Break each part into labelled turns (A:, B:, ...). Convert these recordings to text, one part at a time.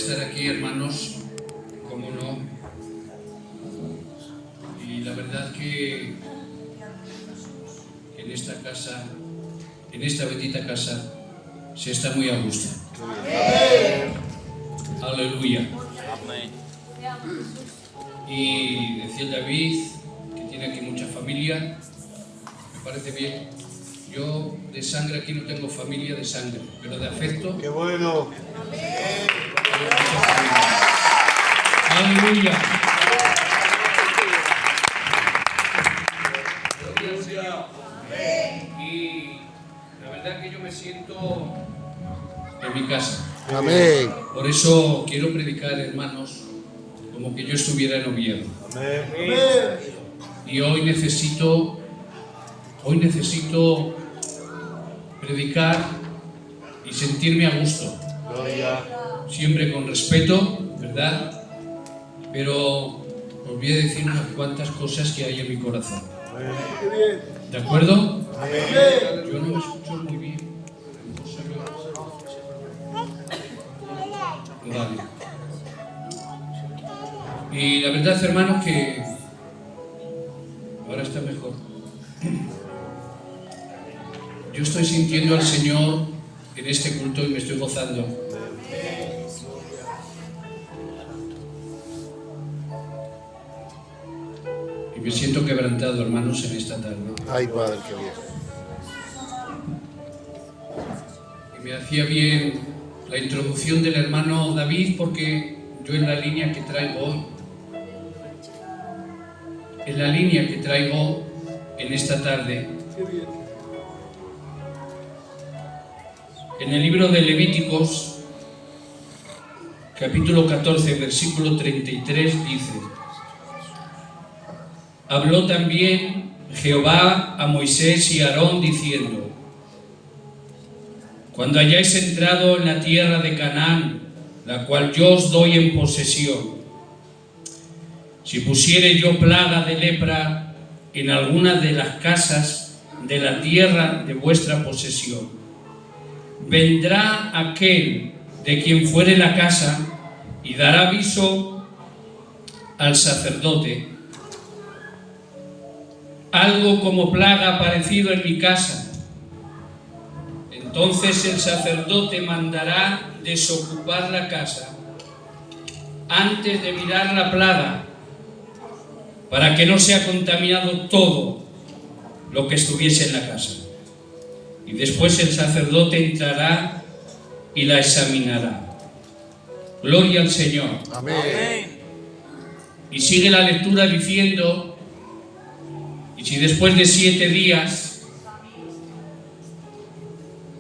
A: estar aquí, hermanos, cómo no. Y la verdad que en esta casa, en esta bendita casa, se está muy a gusto. Amén. Aleluya. Amén. Y decía el David, que tiene aquí mucha familia, me parece bien. Yo de sangre aquí no tengo familia de sangre, pero de afecto.
B: ¡Qué bueno!
A: ¡Aleluya! Y la verdad que yo me siento en mi casa.
B: Amén.
A: Por eso quiero predicar, hermanos, como que yo estuviera en Oviedo.
B: Amén.
A: Y hoy necesito predicar y sentirme a gusto.
B: Gloria.
A: Siempre con respeto, ¿verdad? Pero os voy a decir unas cuantas cosas que hay en mi corazón.
B: Amén.
A: ¿De acuerdo?
B: Amén.
A: Yo no me escucho muy bien. Vale. Y la verdad, hermanos, que ahora está mejor. Yo estoy sintiendo al Señor en este culto y me estoy gozando. Y me siento quebrantado, hermanos, en esta tarde.
B: Ay, Padre, qué bien.
A: Y me hacía bien la introducción del hermano David, porque yo en la línea que traigo hoy, en esta tarde, en el libro de Levíticos, capítulo 14, versículo 33, dice: habló también Jehová a Moisés y a Aarón diciendo: cuando hayáis entrado en la tierra de Canaán, la cual yo os doy en posesión, si pusiere yo plaga de lepra en alguna de las casas de la tierra de vuestra posesión, vendrá aquel de quien fuere la casa y dará aviso al sacerdote: algo como plaga aparecido en mi casa. Entonces el sacerdote mandará desocupar la casa antes de mirar la plaga, para que no sea contaminado todo lo que estuviese en la casa. Y después el sacerdote entrará y la examinará. Gloria al Señor.
B: Amén.
A: Y sigue la lectura diciendo: y si después de 7 días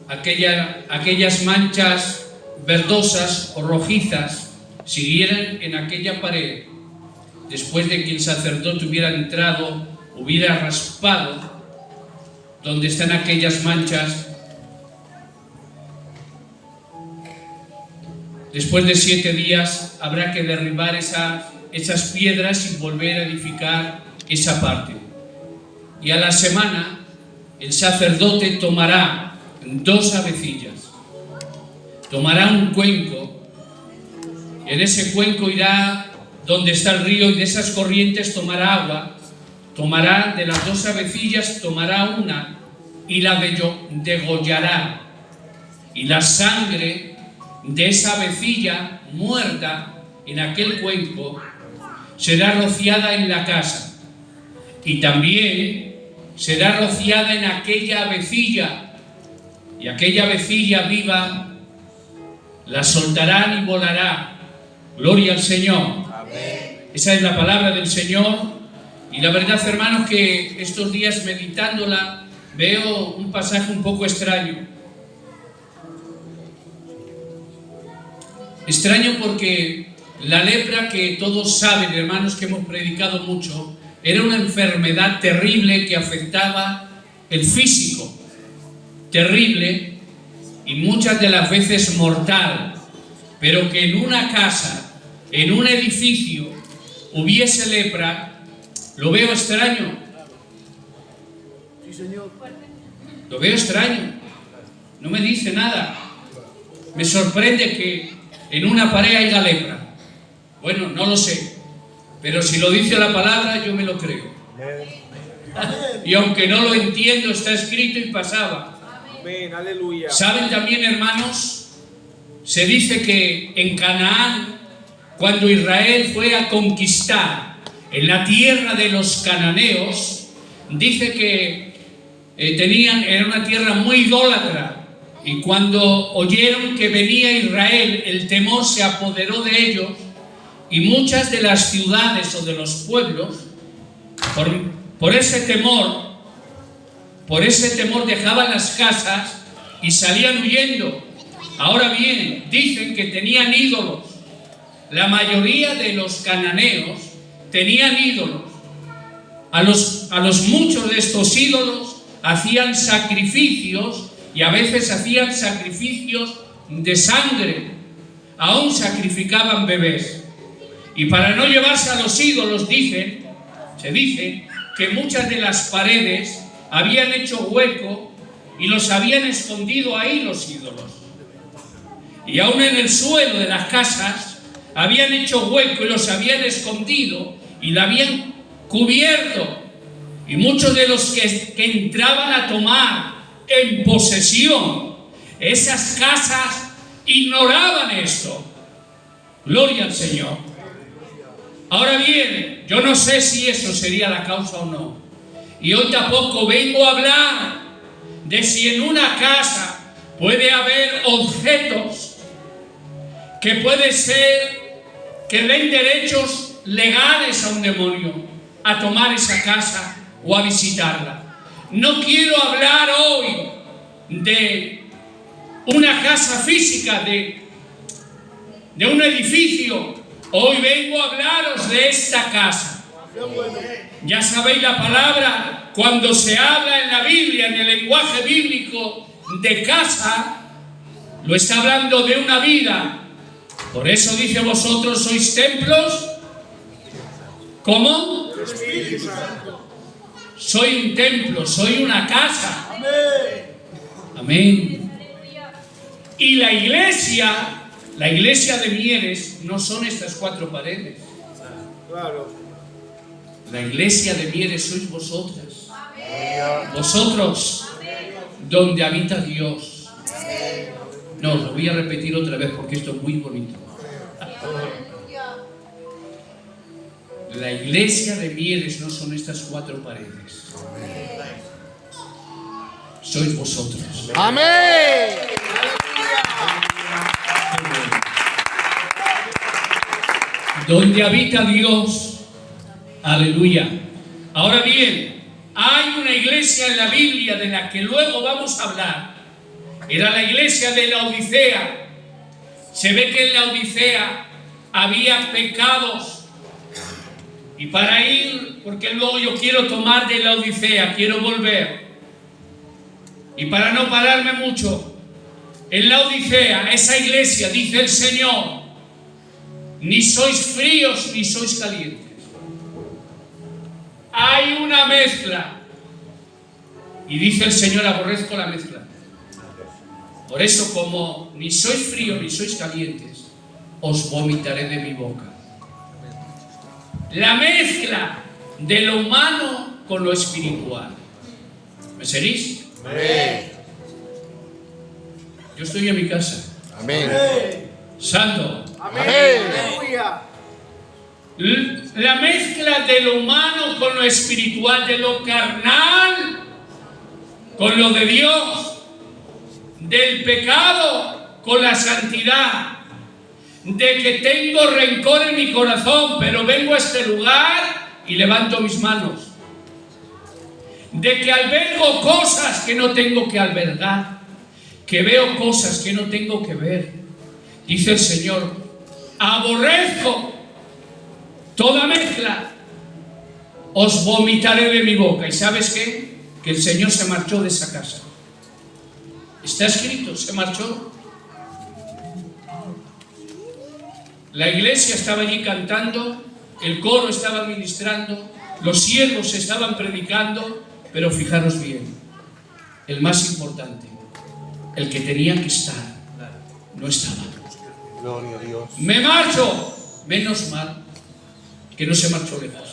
A: aquellas manchas verdosas o rojizas siguieran en aquella pared, después de que el sacerdote hubiera entrado, hubiera raspado donde están aquellas manchas, después de 7 días habrá que derribar esas piedras y volver a edificar esa parte. Y a la semana el sacerdote tomará 2 avecillas, tomará un cuenco, y en ese cuenco irá donde está el río, y de esas corrientes tomará agua, tomará de las 2 avecillas, tomará una y la degollará, y la sangre de esa avecilla muerta en aquel cuenco será rociada en la casa, y también será rociada en aquella avecilla, y aquella avecilla viva la soltarán y volará. Gloria al Señor. Amén. Esa es la palabra del Señor. Y la verdad, hermanos, que estos días meditándola veo un pasaje un poco extraño. Extraño porque la lepra, que todos saben, hermanos, que hemos predicado mucho, era una enfermedad terrible que afectaba el físico, terrible y muchas de las veces mortal, pero que en una casa, en un edificio, hubiese lepra, lo veo extraño.
B: Sí, Señor.
A: Lo veo extraño. No me dice nada. Me sorprende que en una pared haya lepra. Bueno, no lo sé, pero si lo dice la palabra, yo me lo creo. Y aunque no lo entiendo, está escrito y pasaba.
C: Amén, aleluya.
A: ¿Saben también, hermanos? Se dice que en Canaán, cuando Israel fue a conquistar en la tierra de los cananeos, dice que era una tierra muy idólatra, y cuando oyeron que venía Israel, el temor se apoderó de ellos, y muchas de las ciudades o de los pueblos, por ese temor dejaban las casas y salían huyendo. Ahora bien, dicen que tenían ídolos. La mayoría de los cananeos tenían ídolos. A los muchos de estos ídolos hacían sacrificios, y a veces hacían sacrificios de sangre. Aún sacrificaban bebés. Y para no llevarse a los ídolos, se dice que muchas de las paredes habían hecho hueco y los habían escondido ahí los ídolos. Y aún en el suelo de las casas habían hecho hueco y los habían escondido y la habían cubierto. Y muchos de los que entraban a tomar en posesión esas casas ignoraban esto. Gloria al Señor. Ahora bien, yo no sé si eso sería la causa o no. Y hoy tampoco vengo a hablar de si en una casa puede haber objetos que puede ser que den derechos legales a un demonio a tomar esa casa o a visitarla. No quiero hablar hoy de una casa física, de un edificio. Hoy vengo a hablaros de esta casa. Ya sabéis la palabra, cuando se habla en la Biblia, en el lenguaje bíblico de casa, lo está hablando de una vida. Por eso dice: vosotros sois templos. ¿Cómo? Soy un templo, soy una casa. Amén. Y la iglesia de Mieres no son estas 4 paredes.
C: Claro.
A: La iglesia de Mieres sois vosotras. Vosotros, donde habita Dios. No, lo voy a repetir otra vez porque esto es muy bonito. La iglesia de Mieres no son estas 4 paredes. Sois vosotros.
B: Amén.
A: Donde habita Dios. Aleluya. Ahora bien, hay una iglesia en la Biblia de la que luego vamos a hablar. Era la iglesia de la Odisea. Se ve que en la Odisea había pecados. Y para ir, porque luego yo quiero tomar de la Odisea, quiero volver. Y para no pararme mucho, en la Odisea, esa iglesia, dice el Señor, ni sois fríos ni sois calientes. Hay una mezcla. Y dice el Señor: aborrezco la mezcla. Por eso, como ni sois fríos ni sois calientes, os vomitaré de mi boca. La mezcla de lo humano con lo espiritual. ¿Me seguís?
B: Amén.
A: Yo estoy en mi casa.
B: Amén.
A: Santo.
B: Amén.
C: Aleluya.
A: La mezcla de lo humano con lo espiritual, de lo carnal con lo de Dios, del pecado con la santidad, de que tengo rencor en mi corazón, pero vengo a este lugar y levanto mis manos, de que albergo cosas que no tengo que albergar, que veo cosas que no tengo que ver. Dice el Señor: aborrezco toda mezcla, os vomitaré de mi boca. ¿Y sabes qué? Que el Señor se marchó de esa casa. Está escrito, se marchó. La iglesia estaba allí cantando, el coro estaba ministrando, los siervos estaban predicando, pero fijaros bien, el más importante, el que tenía que estar, no estaba.
B: Gloria a Dios.
A: Me marcho. Menos mal que no se marchó lejos.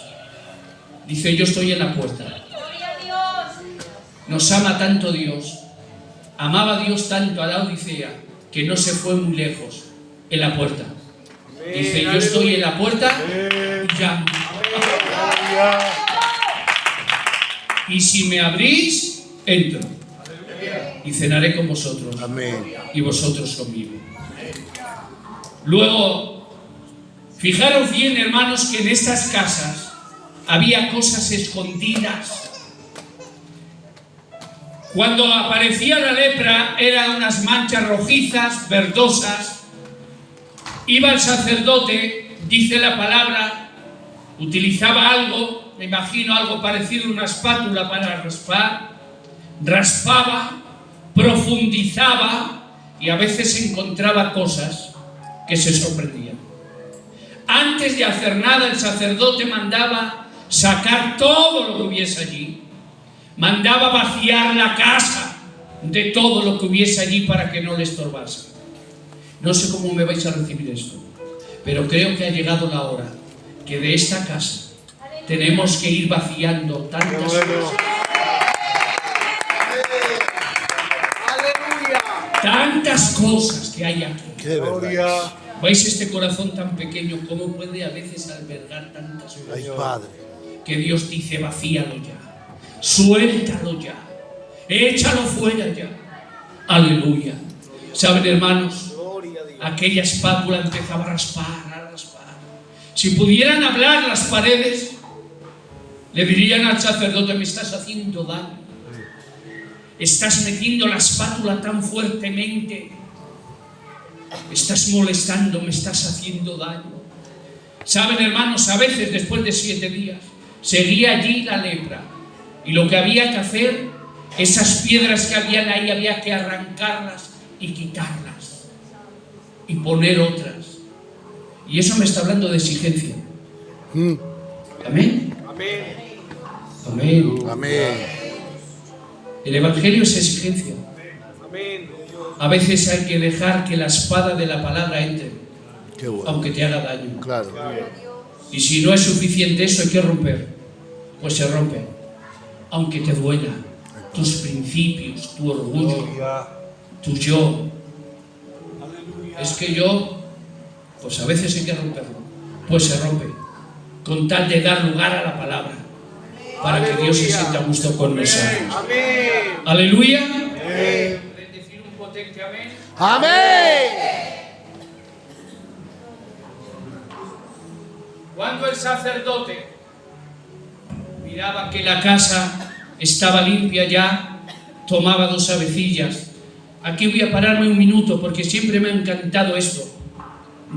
A: Dice, yo estoy en la puerta. Nos ama tanto Dios. Amaba a Dios tanto a la Odisea que no se fue muy lejos en la puerta. Dice, yo estoy en la puerta y llamo. Y si me abrís, entro. Y cenaré con vosotros.
B: Amén.
A: Y vosotros conmigo. Luego, fijaros bien, hermanos, que en estas casas había cosas escondidas. Cuando aparecía la lepra, eran unas manchas rojizas, verdosas. Iba el sacerdote, dice la palabra, utilizaba algo, me imagino algo parecido a una espátula para raspar, raspaba, profundizaba y a veces encontraba cosas que se sorprendían. Antes de hacer nada, el sacerdote mandaba sacar todo lo que hubiese allí. Mandaba vaciar la casa de todo lo que hubiese allí para que no le estorbase. No sé cómo me vais a recibir esto, pero creo que ha llegado la hora que de esta casa tenemos que ir vaciando tantas cosas. Tantas cosas que hay aquí.
B: Qué verdad.
A: ¿Veis este corazón tan pequeño? ¿Cómo puede a veces albergar tantas cosas?
B: Ay, Padre.
A: Que Dios dice, vacíalo ya. Suéltalo ya. Échalo fuera ya. Aleluya. ¿Saben, hermanos? Aquella espátula empezaba a raspar, a raspar. Si pudieran hablar las paredes, le dirían al sacerdote, me estás haciendo daño. Estás metiendo la espátula tan fuertemente. Estás molestando, me estás haciendo daño. ¿Saben, hermanos? A veces, después de 7 días, seguía allí la lepra. Y lo que había que hacer, esas piedras que habían ahí, había que arrancarlas y quitarlas. Y poner otras. Y eso me está hablando de exigencia. Amén.
C: Amén.
A: Amén.
B: Amén.
A: El Evangelio es exigencia.
C: Amén.
A: A veces hay que dejar que la espada de la palabra entre,
B: Qué bueno.
A: aunque te haga daño.
B: Claro.
A: Y si no es suficiente eso, hay que romper. Pues se rompe. Aunque te duela. Tus principios, tu orgullo, tu yo. Es que yo, pues a veces hay que romperlo. Pues se rompe. Con tal de dar lugar a la palabra. Para que Dios se sienta a gusto con nosotros.
C: Amén.
A: Aleluya. ¿Pueden decir un potente amén?
B: Amén.
A: Cuando el sacerdote miraba que la casa estaba limpia ya, tomaba 2 avecillas. Aquí voy a pararme un minuto porque siempre me ha encantado esto.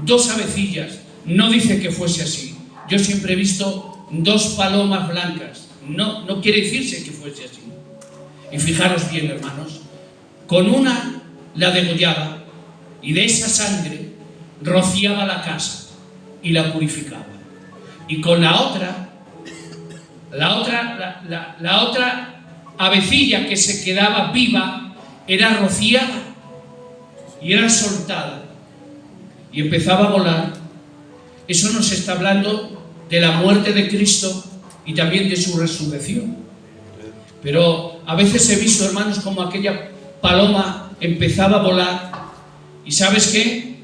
A: 2 avecillas. No dice que fuese así. Yo siempre he visto 2 palomas blancas. No quiere decirse que fuese así. Y fijaros bien, hermanos. Con una la degollaba y de esa sangre rociaba la casa y la purificaba. Y con la otra avecilla que se quedaba viva era rociada y era soltada y empezaba a volar. Eso nos está hablando de la muerte de Cristo y también de su resurrección. Pero a veces he visto, hermanos, como aquella paloma empezaba a volar. ¿Y sabes qué?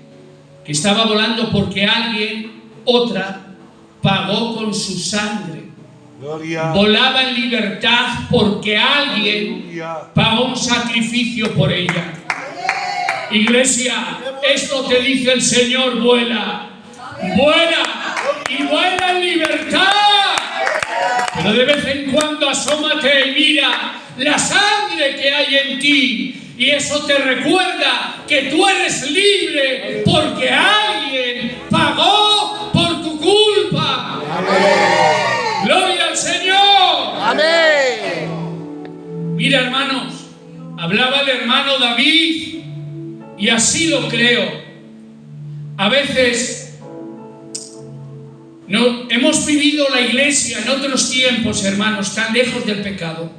A: Que estaba volando porque otra, pagó con su sangre.
B: Gloria.
A: Volaba en libertad porque alguien pagó un sacrificio por ella. Iglesia, esto te dice el Señor, vuela. Vuela y vuela en libertad. Pero de vez en cuando asómate y mira la sangre que hay en ti. Y eso te recuerda que tú eres libre porque alguien pagó por tu culpa.
B: Amén.
A: ¡Gloria al Señor!
B: Amén.
A: Mira, hermanos, hablaba el hermano David y así lo creo. A veces hemos vivido la iglesia en otros tiempos, hermanos, tan lejos del pecado,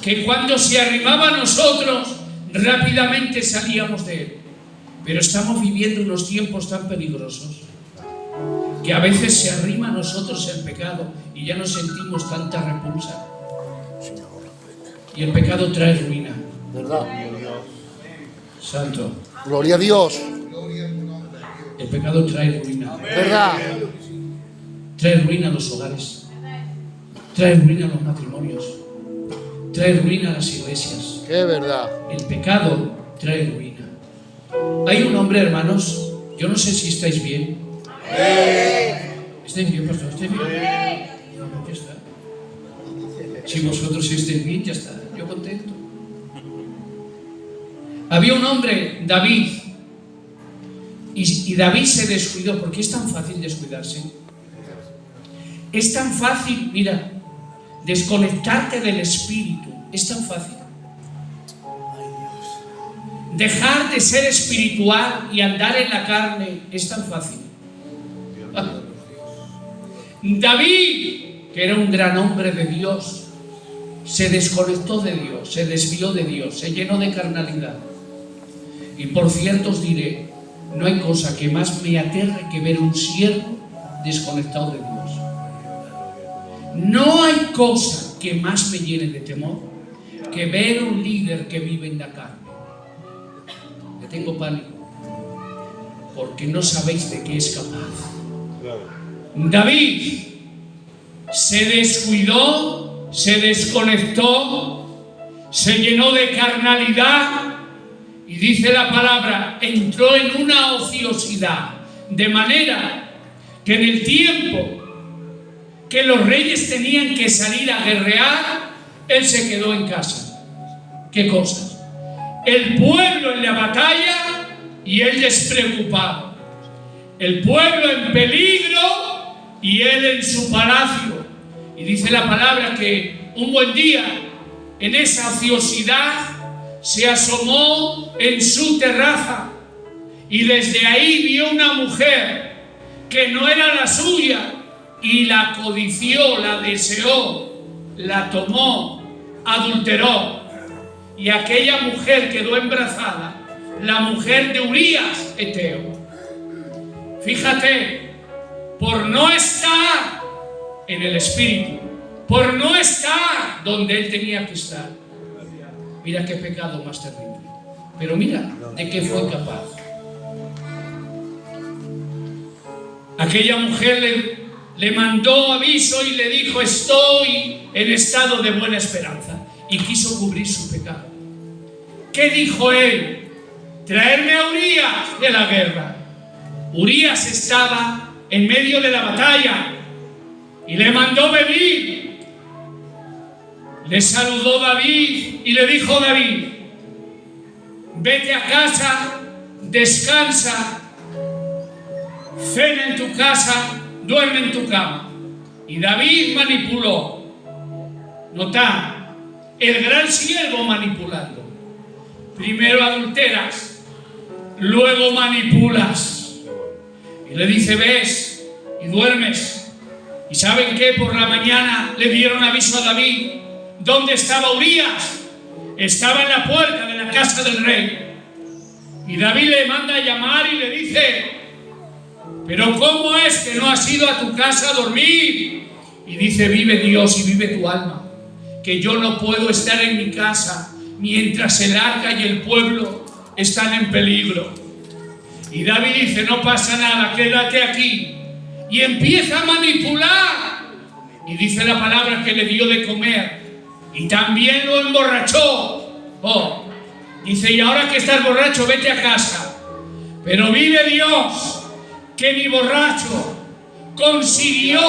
A: que cuando se arrimaba a nosotros, rápidamente salíamos de él. Pero estamos viviendo unos tiempos tan peligrosos que a veces se arrima a nosotros el pecado y ya no sentimos tanta repulsa. Y el pecado trae ruina.
B: ¿Verdad?
A: Santo.
B: Gloria a Dios.
A: El pecado trae ruina.
B: ¿Verdad?
A: Trae ruina a los hogares. Trae ruina a los matrimonios. Trae ruina a las iglesias.
B: Qué verdad.
A: El pecado trae ruina. Hay un hombre, hermanos, yo no sé si estáis bien. ¿Estáis bien, pastor? ¿Estáis bien? Ya está. Si vosotros estáis bien, ya está. Yo contento. Había un hombre, David, y David se descuidó. ¿Por qué es tan fácil descuidarse? Es tan fácil, mira, desconectarte del espíritu. Es tan fácil. Dejar de ser espiritual y andar en la carne es tan fácil. David, que era un gran hombre de Dios, se desconectó de Dios, se desvió de Dios, se llenó de carnalidad. Y por cierto os diré, no hay cosa que más me aterre que ver un siervo desconectado de Dios. No hay cosa que más me llene de temor que ver un líder que vive en la carne. Le tengo pánico, porque no sabéis de qué es capaz. David se descuidó, se desconectó, se llenó de carnalidad y dice la palabra, entró en una ociosidad, de manera que en el tiempo que los reyes tenían que salir a guerrear, él se quedó en casa. ¿Qué cosas? El pueblo en la batalla y él despreocupado. El pueblo en peligro y él en su palacio. Y dice la palabra que un buen día, en esa ociosidad, se asomó en su terraza y desde ahí vio una mujer que no era la suya y la codició, la deseó, la tomó, adulteró. Y aquella mujer quedó embarazada, la mujer de Urías, Eteo. Fíjate, por no estar en el espíritu, por no estar donde él tenía que estar. Mira qué pecado más terrible. Pero mira de qué fue capaz. Aquella mujer le mandó aviso y le dijo, estoy en estado de buena esperanza. Y quiso cubrir su pecado. ¿Qué dijo él? Traerme a Urías de la guerra. Urías estaba en medio de la batalla y le mandó venir. Le saludó David y le dijo David, vete a casa, descansa, cena en tu casa, duerme en tu cama. Y David manipuló. Notad, el gran siervo manipulando. Primero adulteras, luego manipulas. Y le dice, ves y duermes. ¿Y saben qué? Por la mañana le dieron aviso a David. ¿Dónde estaba Urías? Estaba en la puerta de la casa del rey. Y David le manda a llamar y le dice, pero ¿cómo es que no has ido a tu casa a dormir? Y dice, vive Dios y vive tu alma, que yo no puedo estar en mi casa mientras el arca y el pueblo están en peligro. Y David dice, no pasa nada, quédate aquí. Y empieza a manipular. Y dice la palabra que le dio de comer. Y también lo emborrachó. Oh, dice, y ahora que estás borracho, vete a casa. Pero vive Dios, que ni borracho consiguió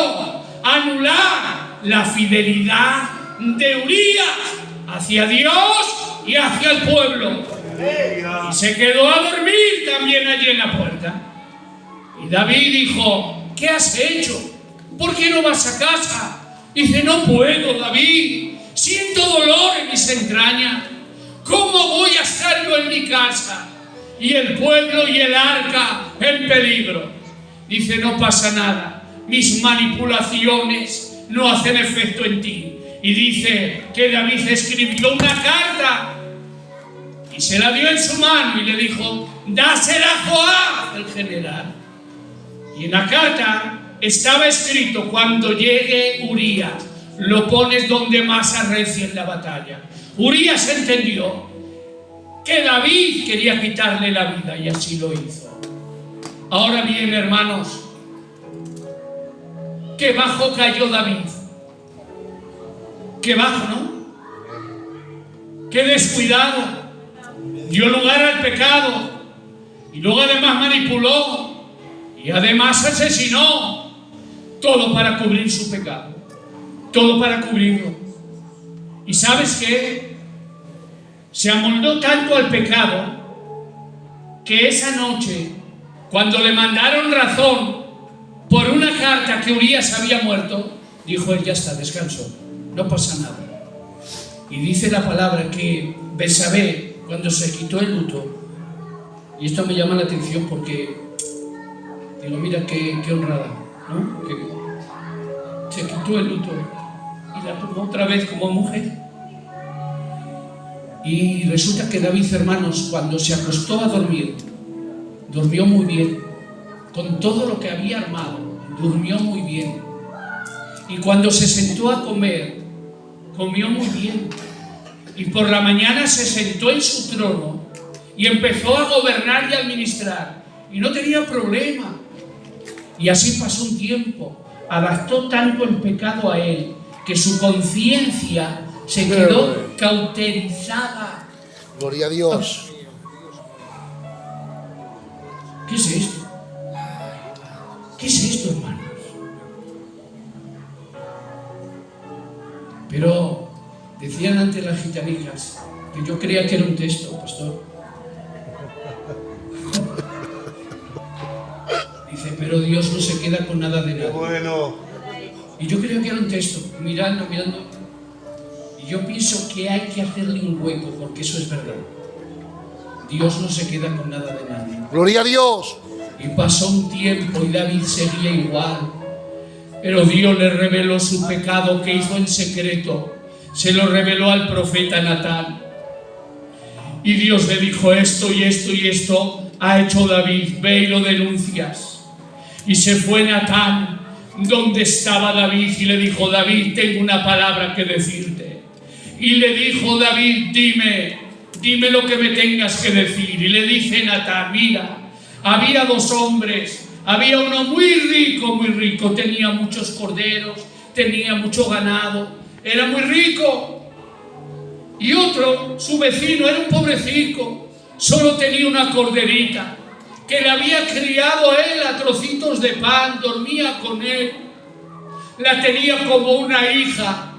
A: anular la fidelidad de Urías hacia Dios y hacia el pueblo. Y se quedó a dormir también allí en la puerta. Y David dijo, ¿qué has hecho? ¿Por qué no vas a casa? Dice, no puedo, David. Siento dolor en mis entrañas. ¿Cómo voy a estar yo en mi casa? Y el pueblo y el arca en peligro. Dice, no pasa nada. Mis manipulaciones no hacen efecto en ti. Y dice que David escribió una carta y se la dio en su mano y le dijo, dásela a Joab, el general. Y en la carta estaba escrito: cuando llegue Urías, lo pones donde más arrecie en la batalla. Urías entendió que David quería quitarle la vida y así lo hizo. Ahora bien, hermanos, qué bajo cayó David. Qué bajo, ¿no? Qué descuidado. Dio lugar al pecado. Y luego además manipuló. Y además asesinó. Todo para cubrir su pecado. Todo para cubrirlo. ¿Y sabes qué? Se amoldó tanto al pecado que esa noche, cuando le mandaron razón por una carta que Urías había muerto, dijo él: ya está, descanso, no pasa nada. Y dice la palabra que Betsabé, cuando se quitó el luto, y esto me llama la atención porque digo, mira qué honrada, ¿no? Que se quitó el luto y la tomó otra vez como mujer. Y resulta que David, hermanos, cuando se acostó a dormir, durmió muy bien. Con todo lo que había armado, durmió muy bien. Y cuando se sentó a comer, comió muy bien. Y por la mañana se sentó en su trono y empezó a gobernar y a administrar. Y no tenía problema. Y así pasó un tiempo. Adaptó tanto el pecado a él que su conciencia se quedó cauterizada.
B: Gloria a Dios.
A: ¿Qué es esto? ¿Qué es esto, hermanos? Pero decían antes las gitanicas que yo creía que era un texto, pastor. Dice, pero Dios no se queda con nada de nada.
B: Bueno.
A: Y yo creía que era un texto, mirando. Y yo pienso que hay que hacerle un hueco, porque eso es verdad. Dios no se queda con nada de nadie.
B: Gloria a Dios.
A: Y pasó un tiempo y David seguía igual. Pero Dios le reveló su pecado que hizo en secreto. Se lo reveló al profeta Natán. Y Dios le dijo: esto y esto y esto ha hecho David, ve y lo denuncias. Y se fue Natán donde estaba David y le dijo: David, tengo una palabra que decirte. Y le dijo David: dime lo que me tengas que decir. Y le dice Natán: mira, había dos hombres, había uno muy rico, tenía muchos corderos, tenía mucho ganado, era muy rico. Y otro, su vecino, era un pobrecito, solo tenía una corderita que le había criado él a trocitos de pan, dormía con él, la tenía como una hija.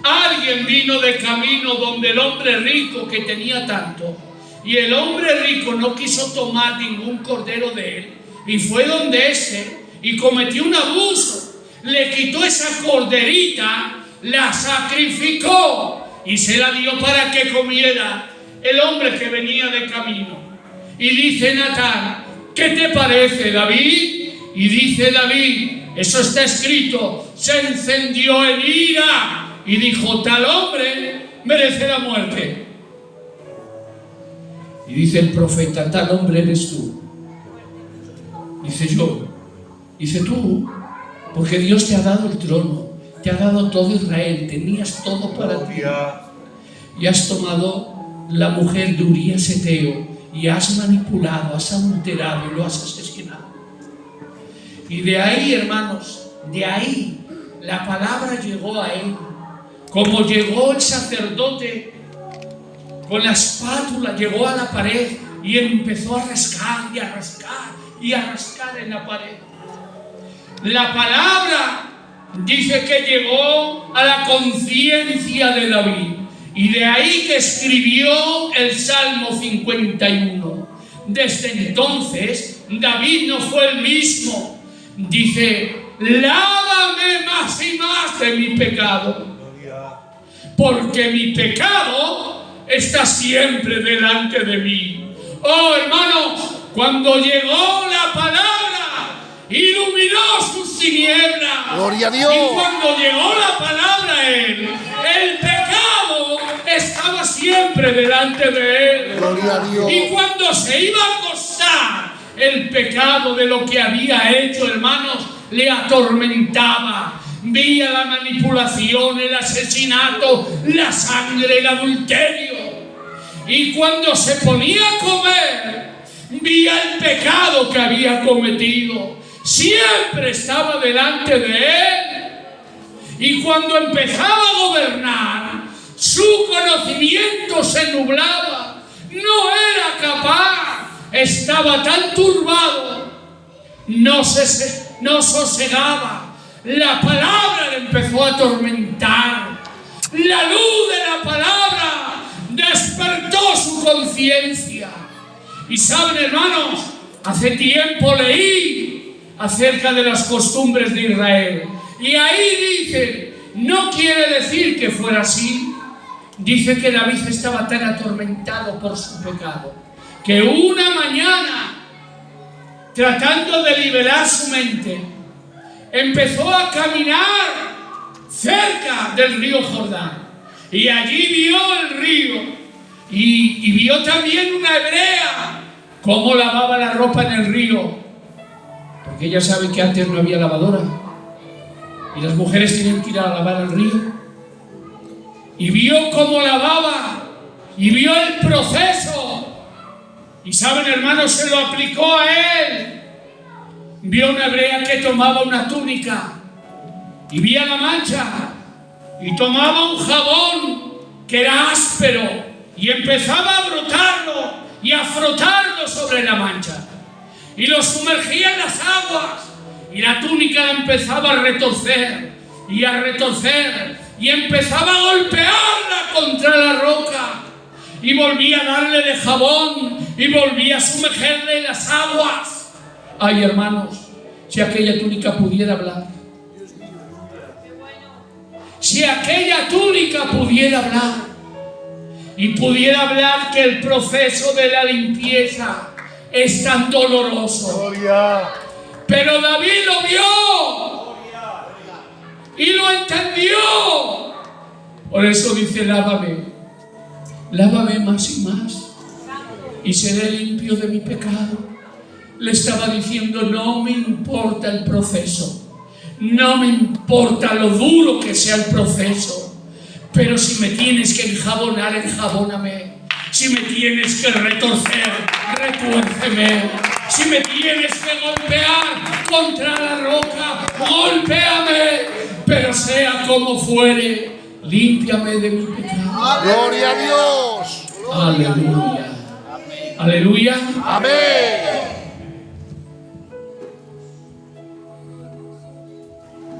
A: Alguien vino de camino donde el hombre rico que tenía tanto, y el hombre rico no quiso tomar ningún cordero de él, y fue donde ese y cometió un abuso, le quitó esa corderita, la sacrificó y se la dio para que comiera el hombre que venía de camino. Y dice Natán: ¿qué te parece, David? Y dice David, eso está escrito, se encendió en ira y dijo: tal hombre merece la muerte. Y dice el profeta: tal hombre eres tú. Dice: yo. Dice: tú, porque Dios te ha dado el trono, te ha dado todo Israel, tenías todo para ti. Y has tomado la mujer de Urías Eteo y has manipulado, has adulterado y lo has asesinado. Y de ahí, hermanos, de ahí la palabra llegó a él. Como llegó el sacerdote con la espátula, llegó a la pared y empezó a rascar y a rascar y a rascar en la pared. La palabra dice que llegó a la conciencia de David. Y de ahí que escribió el Salmo 51. Desde entonces, David no fue el mismo. Dice: lávame más y más de mi pecado, porque mi pecado está siempre delante de mí. Oh, hermanos, cuando llegó la palabra, iluminó sus tinieblas.
B: Gloria a Dios.
A: Y cuando llegó la palabra a él, el pecado estaba siempre delante de él.
B: Gloria a Dios.
A: Y cuando se iba a acostar, el pecado de lo que había hecho, hermanos, le atormentaba. Veía la manipulación, el asesinato, la sangre, el adulterio. Y cuando se ponía a comer, veía el pecado que había cometido. Siempre estaba delante de él. Y cuando empezaba a gobernar, su conocimiento se nublaba. No era capaz. Estaba tan turbado. No sosegaba. La palabra le empezó a atormentar. La luz de la palabra despertó su conciencia. Y saben, hermanos, hace tiempo leí acerca de las costumbres de Israel. Y ahí dice, no quiere decir que fuera así. Dice que David estaba tan atormentado por su pecado que una mañana, tratando de liberar su mente, empezó a caminar cerca del río Jordán. Y allí vio el río y vio también una hebrea cómo lavaba la ropa en el río, porque ella sabe que antes no había lavadora y las mujeres tienen que ir a lavar al río. Y vio cómo lavaba y vio el proceso. Y saben, hermanos, se lo aplicó a él. Vio una hebrea que tomaba una túnica y vía la mancha y tomaba un jabón que era áspero y empezaba a brotarlo y a frotarlo sobre la mancha y lo sumergía en las aguas y la túnica empezaba a retorcer y a retorcer y empezaba a golpearla contra la roca y volvía a darle de jabón y volvía a sumergerle en las aguas. Ay, hermanos, si aquella túnica pudiera hablar, si aquella túnica pudiera hablar y pudiera hablar que el proceso de la limpieza es tan doloroso. Pero David lo vio y lo entendió. Por eso dice, lávame, lávame más y más y seré limpio de mi pecado. Le estaba diciendo, no me importa el proceso, no me importa lo duro que sea el proceso, pero si me tienes que enjabonar, enjabóname. Si me tienes que retorcer, retuérceme. Si me tienes que golpear contra la roca, golpéame. Pero sea como fuere, límpiame de mi pecado.
B: Gloria a Dios.
A: Aleluya. Aleluya.
B: Amén.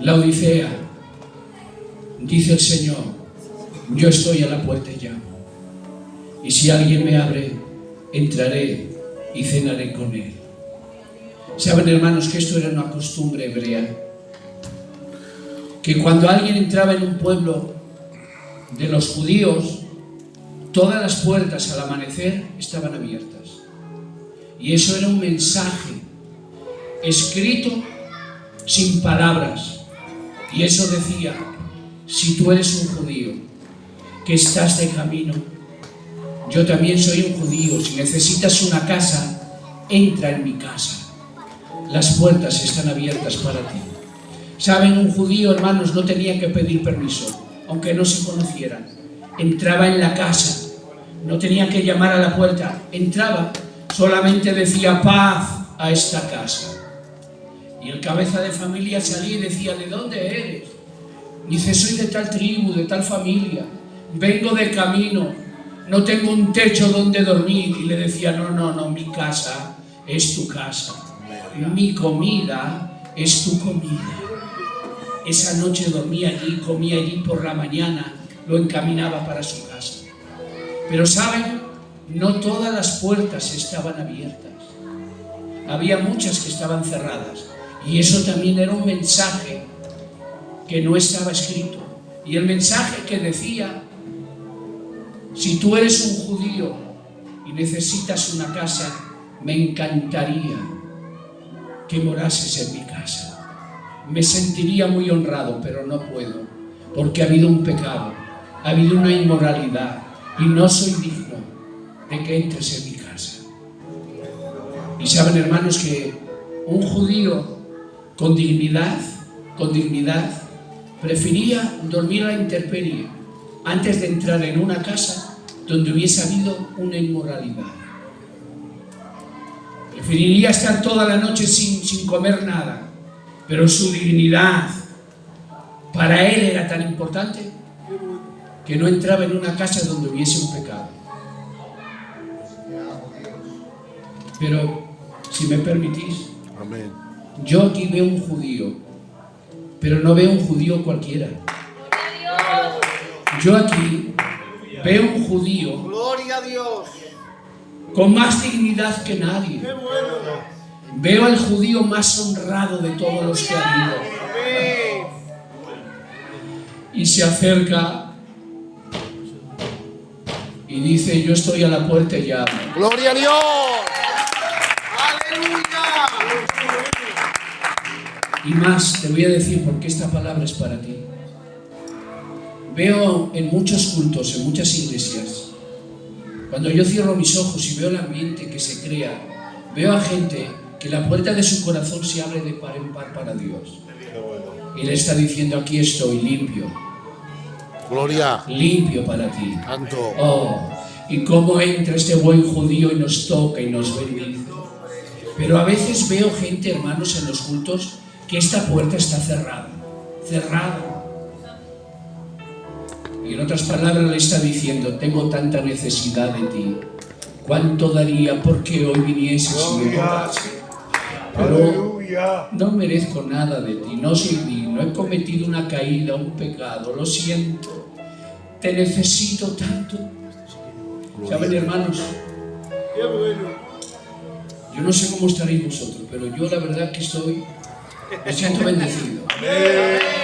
A: La Odisea, dice el Señor, yo estoy a la puerta y llamo. Y si alguien me abre, entraré y cenaré con él. Saben, hermanos, que esto era una costumbre hebrea. Que cuando alguien entraba en un pueblo de los judíos, todas las puertas al amanecer estaban abiertas. Y eso era un mensaje escrito sin palabras. Y eso decía, si tú eres un judío que estás de camino, yo también soy un judío, si necesitas una casa, entra en mi casa. Las puertas están abiertas para ti. Saben, un judío, hermanos, no tenía que pedir permiso, aunque no se conocieran. Entraba en la casa, no tenía que llamar a la puerta, entraba, solamente decía paz a esta casa. Y el cabeza de familia salía y decía, ¿de dónde eres? Dice, soy de tal tribu, de tal familia, vengo de camino, no tengo un techo donde dormir. Y le decía, no, mi casa es tu casa, mi comida es tu comida. Esa noche dormía allí, comía allí, por la mañana lo encaminaba para su casa. Pero ¿saben? No todas las puertas estaban abiertas. Había muchas que estaban cerradas. Y eso también era un mensaje que no estaba escrito. Y el mensaje que decía, si tú eres un judío y necesitas una casa, me encantaría que morases en mi casa. Me sentiría muy honrado, pero no puedo, porque ha habido un pecado, ha habido una inmoralidad y no soy digno de que entres en mi casa. Y saben, hermanos, que un judío con dignidad, prefería dormir a la intemperie antes de entrar en una casa donde hubiese habido una inmoralidad. Preferiría estar toda la noche sin comer nada, pero su dignidad para él era tan importante que no entraba en una casa donde hubiese un pecado. Pero, si me permitís,
B: Amén.
A: yo aquí veo un judío, pero no veo un judío cualquiera. Yo aquí veo un judío
C: Gloria a Dios.
A: con más dignidad que nadie. Veo al judío más honrado de todos los que ha habido.
C: Amén.
A: Y se acerca y dice: yo estoy a la puerta y llamo.
B: Gloria a Dios.
C: Aleluya.
A: Y más, te voy a decir por qué esta palabra es para ti. Veo en muchos cultos, en muchas iglesias, cuando yo cierro mis ojos y veo el ambiente que se crea, veo a gente que la puerta de su corazón se abre de par en par para Dios. Y le está diciendo: aquí estoy, limpio,
B: Gloria.
A: limpio para ti.
B: Santo.
A: Oh, y cómo entra este buen judío y nos toca y nos bendice. Pero a veces veo gente, hermanos, en los cultos, que esta puerta está cerrada, cerrada. Y en otras palabras le está diciendo: tengo tanta necesidad de ti. ¿Cuánto daría porque hoy vinieses y me tocase? Pero no merezco nada de ti, no soy digno, he cometido una caída, un pecado, lo siento. Te necesito tanto. ¿Saben, hermanos?
C: Qué bueno.
A: Yo no sé cómo estaréis vosotros, pero yo la verdad que me siento bendecido.
C: Aleluya.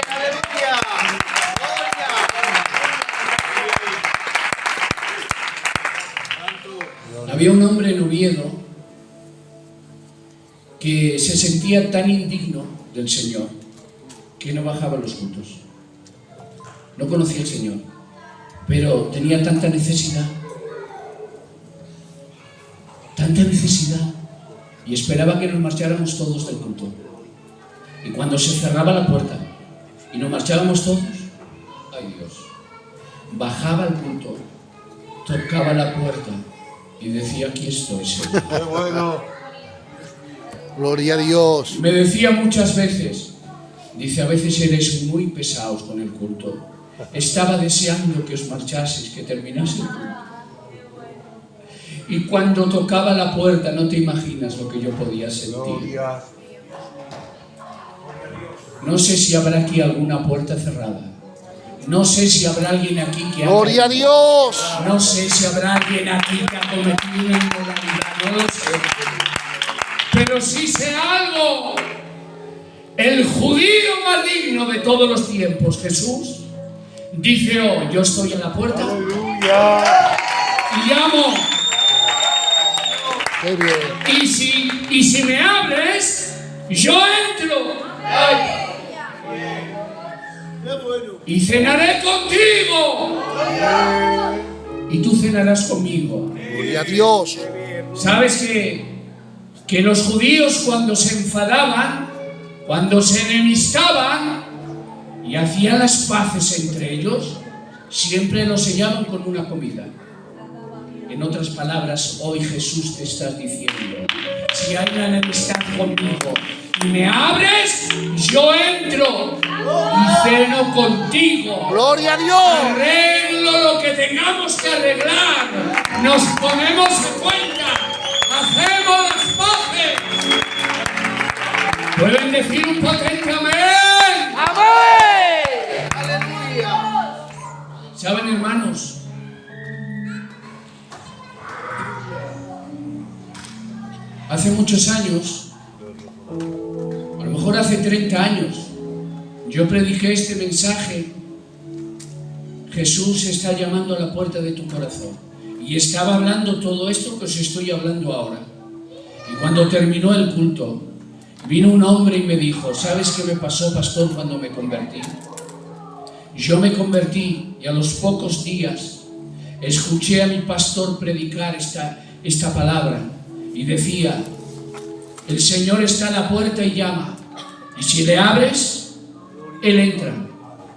A: Había un hombre en Oviedo que se sentía tan indigno del Señor que no bajaba a los cultos. No conocía al Señor, pero tenía tanta necesidad, y esperaba que nos marcháramos todos del culto. Y cuando se cerraba la puerta y nos marchábamos todos, ¡ay Dios!, bajaba al culto, tocaba la puerta y decía: aquí estoy, Señor.
B: Qué bueno. Gloria a Dios.
A: Me decía muchas veces, dice: a veces eres muy pesados con el culto. Estaba deseando que os marchaseis, que terminase el culto. Y cuando tocaba la puerta, no te imaginas lo que yo podía sentir.
B: Gloria.
A: No sé si habrá aquí alguna puerta cerrada. No sé si habrá alguien aquí que ha
B: Gloria a
A: caído.
B: Dios.
A: No sé si habrá alguien aquí que ha cometido una inmoralidad, no lo sé. Pero sí sé algo. El judío más digno de todos los tiempos, Jesús, dice: oh, yo estoy a la puerta
B: Aleluya.
A: y llamo.
B: Qué bien.
A: Y si me abres, yo entro. Ay. Y cenaré contigo. Y tú cenarás conmigo.
B: Gloria a Dios.
A: ¿Sabes que los judíos, cuando se enfadaban, cuando se enemistaban y hacían las paces entre ellos, siempre lo sellaban con una comida? En otras palabras, hoy Jesús te está diciendo: si hay una enemistad conmigo y me abres, yo entro y ceno contigo.
B: Gloria a Dios.
A: Arreglo lo que tengamos que arreglar. Nos ponemos a cuenta. Hacemos las paces. ¿Pueden decir un potente amén?
C: Amén. Aleluya.
A: ¿Saben, hermanos? Hace muchos años, a lo mejor hace 30 años, yo prediqué este mensaje: Jesús está llamando a la puerta de tu corazón. Y estaba hablando todo esto que os estoy hablando ahora. Y cuando terminó el culto, vino un hombre y me dijo: ¿sabes qué me pasó, pastor, cuando me convertí? Yo me convertí y a los pocos días escuché a mi pastor predicar esta palabra. Y decía: El Señor está a la puerta y llama. Y si le abres, Él entra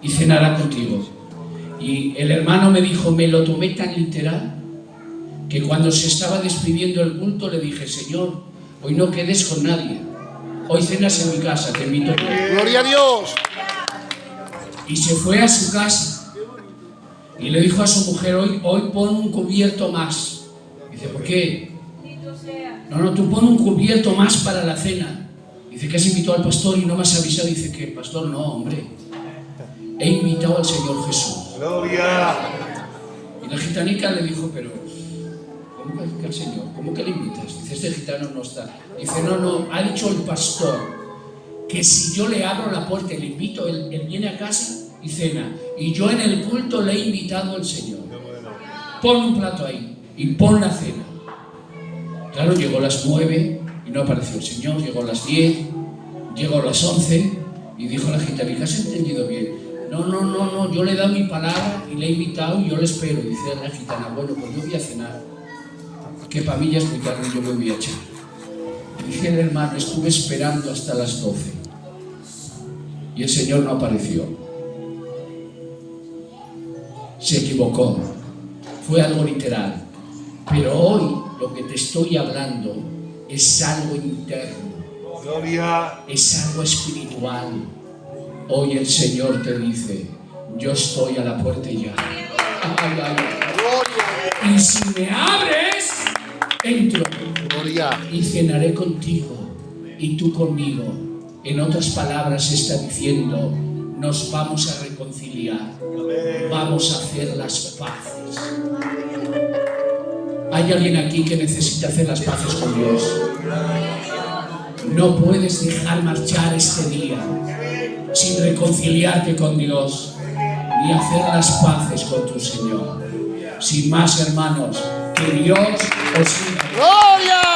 A: y cenará contigo. Y el hermano me dijo, me lo tomé tan literal, que cuando se estaba despidiendo el culto le dije, Señor, hoy no quedes con nadie. Hoy cenas en mi casa, te invito a ti.
B: Gloria a Dios.
A: Y se fue a su casa. Y le dijo a su mujer, hoy pon un cubierto más. Dice, ¿por qué? No, tú pon un cubierto más para la cena. Dice, que has invitado al pastor y no me has avisado. Dice, que pastor, no, hombre. He invitado al Señor Jesús.
C: Gloria.
A: Y la gitanica le dijo, pero ¿cómo que al Señor? ¿Cómo que le invitas? Dice, este gitano no está. Dice, no, ha dicho el pastor que si yo le abro la puerta y le invito, él viene a casa y cena. Y yo en el culto le he invitado al Señor. Pon un plato ahí y pon la cena. Claro, llegó a las 9 y no apareció el Señor. Llegó a las 10, llegó a las 11 y dijo la gitanica, ¿has entendido bien? No, yo le he dado mi palabra y le he invitado y yo le espero. Y dice la gitana, bueno, pues yo voy a cenar, que para mí ya es muy tarde, yo me voy a echar. Y dije el hermano, estuve esperando hasta las 12 y el Señor no apareció. Se equivocó, fue algo literal. Pero hoy lo que te estoy hablando es algo interno,
C: Gloria.
A: es algo espiritual. Hoy el Señor te dice, yo estoy a la puerta y llamo. Y si me abres, entro
B: Gloria.
A: y cenaré contigo y tú conmigo. En otras palabras está diciendo, nos vamos a reconciliar, vamos a hacer las paces. ¿Hay alguien aquí que necesita hacer las paces con Dios? No puedes dejar marchar este día sin reconciliarte con Dios ni hacer las paces con tu Señor. Sin más, hermanos, que Dios os siga.
B: Gloria.